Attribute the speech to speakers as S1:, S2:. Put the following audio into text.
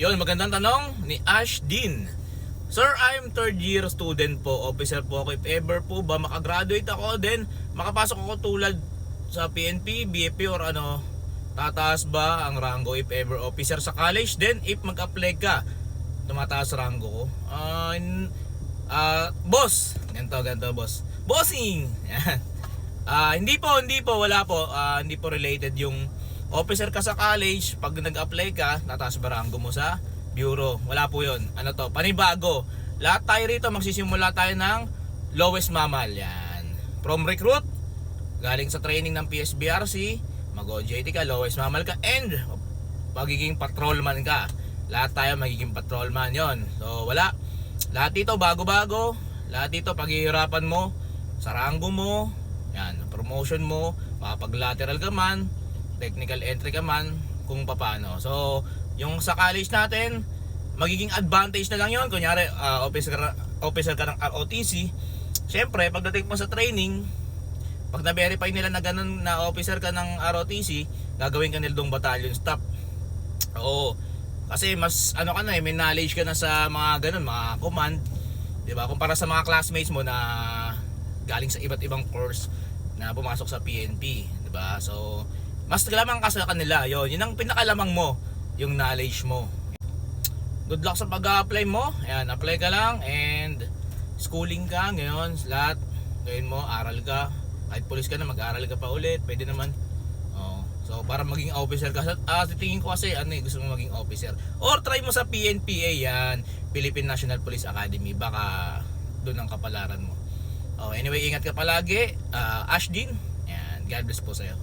S1: Yon, magandang tanong ni Ash Dean. Sir, I'm third year student po. Officer po ako. If ever po ba makagraduate ako, then makapasok ako tulad sa PNP, BFP or ano, tataas ba ang rango if ever officer sa college? Then if mag-apply ka, tumataas rango ko. Boss, ganito boss. Bossing. Yan. Hindi po, wala po. Hindi po related yung officer ka sa college, pag nag-apply ka, tataas ba rango mo sa bureau? Wala po yun. Ano to? Panibago. Lahat tayo rito, magsisimula tayo ng lowest mammal. Yan. From recruit, galing sa training ng PSBRC, mag-OJT ka, lowest mammal ka, and magiging patrolman ka. Lahat tayo magiging patrolman yon. So wala. Lahat dito bago-bago. Lahat dito paghihirapan mo sa rango mo. Yan, promotion mo, makapag-lateral ka man, technical entry ka man, kung paano. So yung sa college natin, magiging advantage na lang yon. Kunyari, officer ka ng ROTC. Siyempre, pagdating mo sa training, pag na-verify nila na ganun na officer ka ng ROTC, gagawin ka nila dong battalion staff. Oo. Kasi mas ano ka na may knowledge ka na sa mga ganun, mga command, 'di ba? Kumpara sa mga classmates mo na galing sa iba't ibang course na pumasok sa PNP, 'di ba? So, mas lamang ka sa kanila. 'Yun ang pinakalamang mo, yung knowledge mo. Good luck sa pag-apply mo. Ayan, apply ka lang and schooling ka ngayon, lahat gawin mo, aral ka. Kahit police ka na, mag-aaral ka pa ulit, pwede naman. So para maging officer ka, titingin ko kasi gusto mo maging officer. Or try mo sa PNPA yan, Philippine National Police Academy, baka doon ang kapalaran mo. Anyway, ingat ka palagi. Ash Dean, yan, God bless po sa'yo.